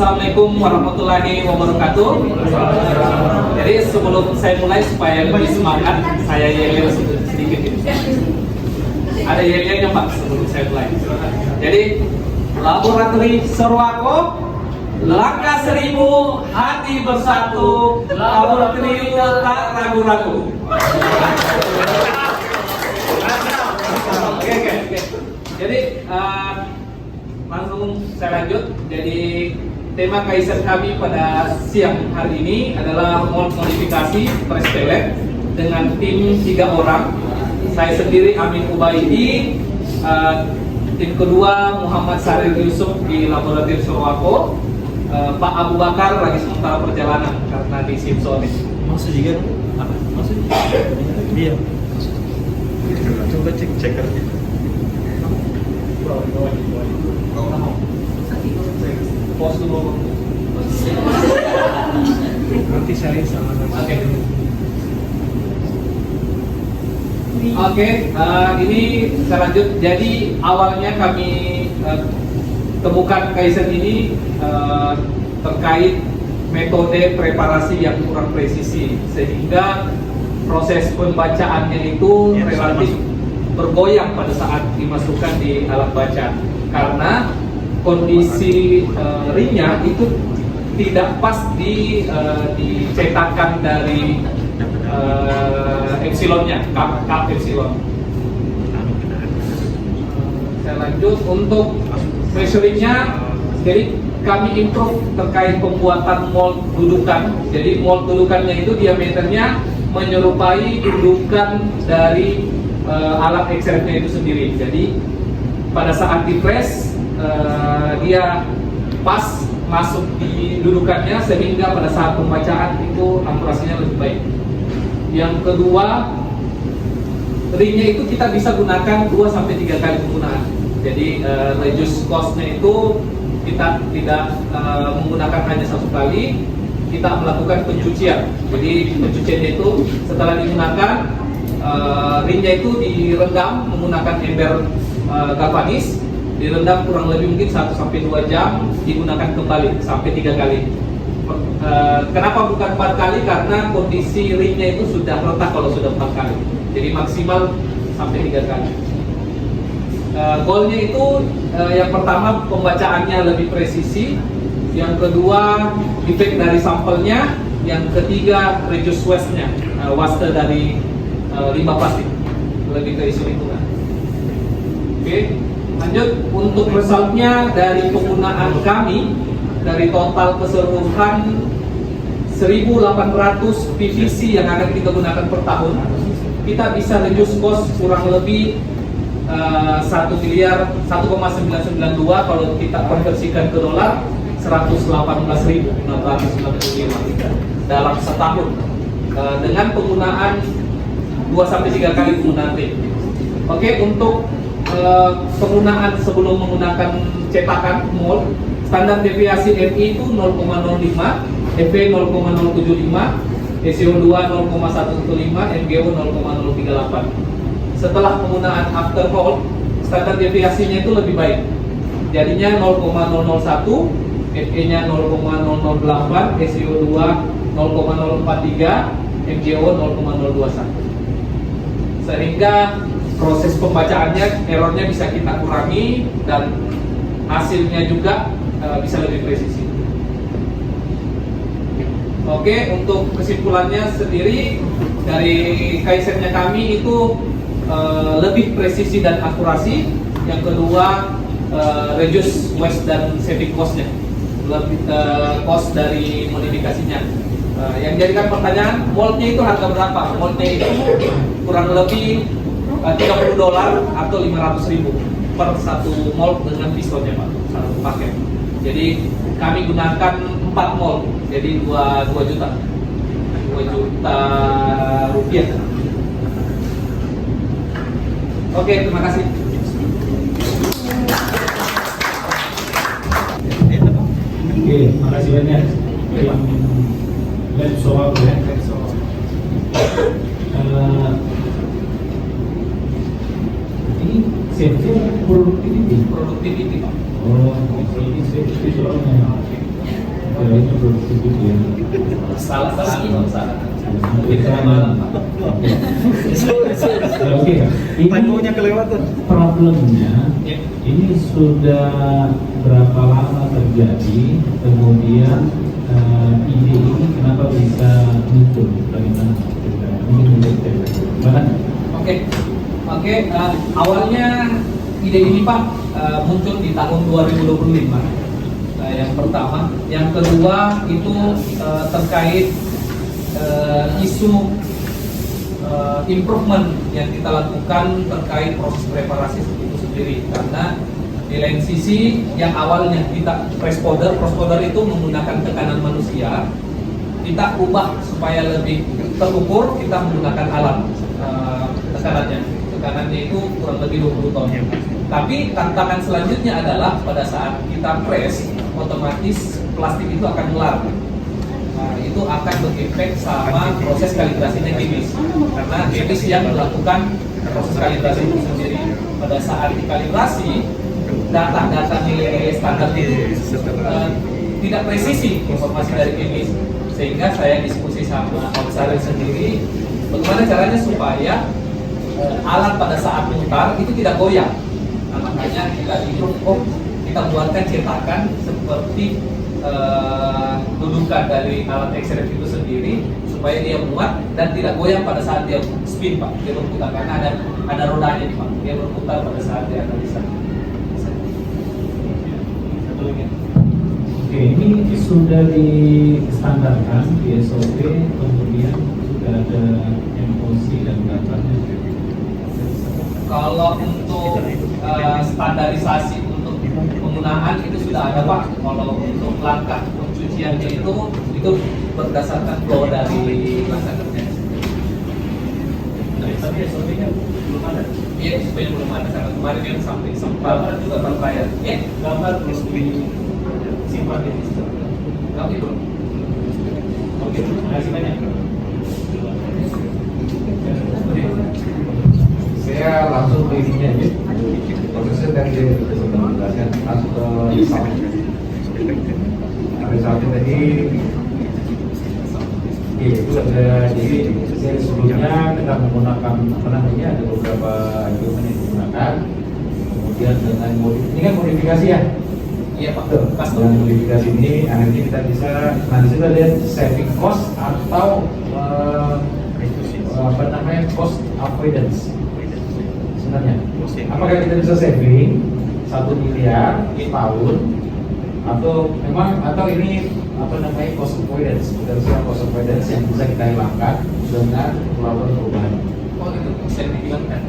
Assalamualaikum warahmatullahi wabarakatuh. Jadi sebelum saya mulai supaya lebih semangat, saya yel sedikit. Ada yel-yelnya Pak sebelum saya mulai. Jadi Laboratori Sorwako, langkah 1000, hati bersatu, laboratorium tak ragu-ragu. Oke. Jadi langsung saya lanjut. Jadi tema Kaizen kami pada siang hari ini adalah modifikasi press pellet dengan tim 3 orang. Saya sendiri Amin Ubaidi, tim kedua Muhammad Sarir Yusuf di Laboratorium Sorwako, Pak Abu Bakar lagi sementara perjalanan karena di shift sore. Maksud juga apa? Maksud dia. Coba cek kerja. Pos dulu. Nanti saya sama. Oke, ini saya lanjut. Jadi awalnya kami temukan Kaizen ini terkait metode preparasi yang kurang presisi, sehingga proses pembacaannya itu relatif bergoyang pada saat dimasukkan di alat baca, karena kondisi ringnya itu tidak pas dicetakan dari epsilonnya, kap epsilon. Saya lanjut untuk measuringnya. Jadi kami improve terkait pembuatan mold dudukan. Jadi mold dudukannya itu diameternya menyerupai dudukan dari alat XRF-nya itu sendiri. Jadi pada saat di-press dia pas masuk di dudukannya, sehingga pada saat pembacaan itu akurasinya lebih baik. Yang kedua, ringnya itu kita bisa gunakan 2-3 kali penggunaan. Jadi reduce cost-nya itu kita tidak menggunakan hanya 1 kali, kita melakukan pencucian. Jadi pencuciannya itu setelah digunakan, ringnya itu direndam menggunakan ember galvanis, direndam kurang lebih mungkin 1-2 jam, digunakan kembali sampai 3 kali. Kenapa bukan 4 kali? Karena kondisi ringnya itu sudah retak kalau sudah 4 kali. Jadi maksimal sampai 3 kali. Goalnya itu yang pertama pembacaannya lebih presisi, yang kedua defect dari sampelnya, yang ketiga reduce waste-nya, waste dari limbah plastik, lebih ke isu lingkungan. Oke, lanjut untuk resultnya dari penggunaan kami, dari total keseluruhan 1.800 PVC yang akan kita gunakan per tahun, kita bisa reduce cost kurang lebih 1.992 kalau kita konversikan ke dolar, 118.695 dalam setahun dengan penggunaan 2-3 kali penggunaan ring. Oke, untuk penggunaan sebelum menggunakan cetakan mold, standar deviasi MI itu 0,05, FV 0,075, SO2 0,115, MgO 0,038. Setelah penggunaan after mold, standar deviasinya itu lebih baik. Jadinya 0,001, FE-nya 0,008, SO2 0,043, MgO 0,021. Sehingga proses pembacaannya, errornya bisa kita kurangi dan hasilnya juga bisa lebih presisi. Oke, untuk kesimpulannya sendiri dari Kaizennya kami itu lebih presisi dan akurasi. Yang kedua, reduce waste dan saving cost-nya, lebih cost dari modifikasinya. Yang jadikan pertanyaan, moldnya itu harga berapa? Moldnya itu kurang lebih $30 atau 500.000 per 1 mold dengan pistonnya Pak, 1 paket. Jadi kami gunakan 4 mold, jadi 2 juta rupiah. Oke, terima kasih. Oke, makasih banyak. Lab Sorwako ya. Ini safety produktivity. Produktiviti Pak. Oh, ini safety soalnya. Kirain belum setuju ya. Salah salah. Kita oke. Typo-nya kelewatan. Problemnya Ya. ini sudah berapa lama terjadi, kemudian ide ini kenapa bisa muncul, bagaimana kita mungkin menjadi Oke, awalnya ide ini Pak muncul di tahun 2025. Yang pertama, yang kedua itu terkait isu improvement yang kita lakukan terkait proses preparasi itu sendiri, karena di lain sisi yang awalnya kita press powder itu menggunakan tekanan manusia, kita ubah supaya lebih terukur, kita menggunakan alat tekanannya itu kurang lebih 20 ton. Tapi tantangan selanjutnya adalah pada saat kita press, otomatis plastik itu akan melar. Nah, itu akan berefek sama proses kalibrasinya chemist, karena chemist yang melakukan proses kalibrasi itu sendiri. Pada saat dikalibrasi, data nilai standar itu tidak presisi informasi dari chemist, sehingga saya diskusi sama Om sendiri, bagaimana caranya supaya alat pada saat mutar itu tidak goyang. Nah, makanya kita kita buatkan cetakan seperti dudukan dari alat X-ray itu sendiri supaya dia muat dan tidak goyang pada saat dia spin Pak, dia berputar, karena ada rodanya Pak, dia berputar pada saat dia analisa. Oke, ini sudah distandarkan di SOP, kemudian sudah ada MOC dan gambarnya. Kalau untuk standarisasi untuk penggunaan itu sudah ada Pak. Kalau untuk langkah pencuciannya itu berdasarkan flow dari masyarakat. Tapi SOP-nya belum ada. Iya, SOP-nya belum ada karena kemarin yang sampai sempat juga berbayar. Ya, Gambar terus disimpan di sistem. oke bro. Oke, terima kasih banyak. Saya langsung ke ininya aja. Prosesnya tadi saya sudah menjelaskan langsung ke sawit. Ada sawit tadi. Oke, itu ada. Jadi saya sebelumnya kita menggunakan apa namanya, ada beberapa equipment yang digunakan. Kemudian dengan ini kan modifikasi ya. Iya Pak. Dengan modifikasi ini akhirnya kita bisa nanti sudah lihat saving cost atau apa namanya, cost avoidance. Sebenarnya, apakah kita bisa saving 1 miliar di tahun, atau memang, atau ini apa namanya, cost avoidance, potensial cost avoidance yang bisa kita hilangkan dengan melakukan perubahan. Oh itu bisa dihilangkan.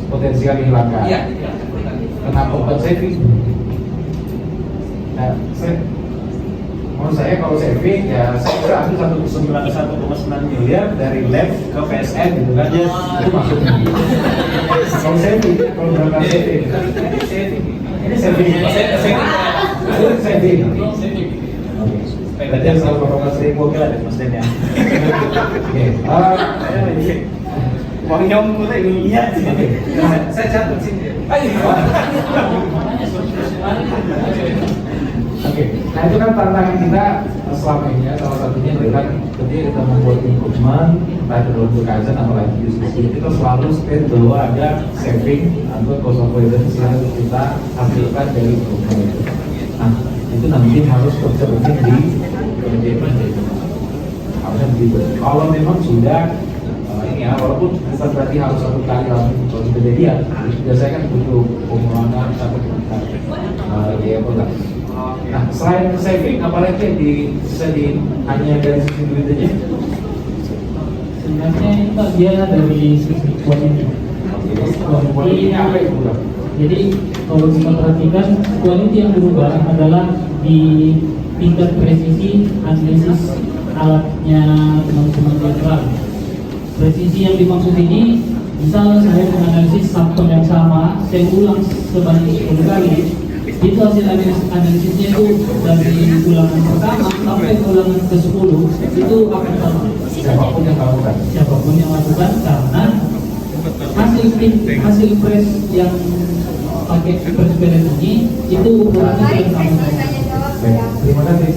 Potensial dihilangkan. Iya, dihilangkan. Kenapa buat saving? Nah, menurut saya kalau saving ya saya kira ambil 1,9 miliar dari lab ke PSN gitu kan. Yes. Itu maksudnya. Kalau saving, kalau berangkat saving. Ini saving. Itu saving. Berarti yang 1,1 oke lah deh Mas Den ya. Oke. Uangnya mulai lihat sih. Saya catat sini. Oke, nah itu kan tantangan kita selama ini ya, salah satunya adalah ketika kita membuat improvement, entah itu dalam Kaizen atau lagi UCC, kita selalu state bahwa ada saving atau cost avoidance yang kita hasilkan dari improvement itu. Nah, itu nanti harus tercermin di manajemen itu. Harusnya begitu. Kalau memang sudah ini ya, walaupun bukan berarti harus 1 kali langsung kejadian, biasanya kan butuh pengulangan 1 kali ya betul. Nah, selain saving, apalagi yang bisa hanya dari sisi duit aja? Sebenarnya ini Pak, dia dari sisi quality. Quality apa itu? Jadi kalau kita perhatikan, quality yang berubah adalah di tingkat presisi analisis alatnya teman-teman netral. Presisi yang dimaksud ini, misal saya menganalisis subton yang sama, saya ulang sebanyak 10 kali. Itu hasil analisisnya itu dari ulangan pertama sampai ulangan ke-10 itu akan sama. Siapapun yang melakukan. Siapapun yang lakukan, karena hasil press yang pakai press balance ini itu ukurannya sama. Baik, terima kasih.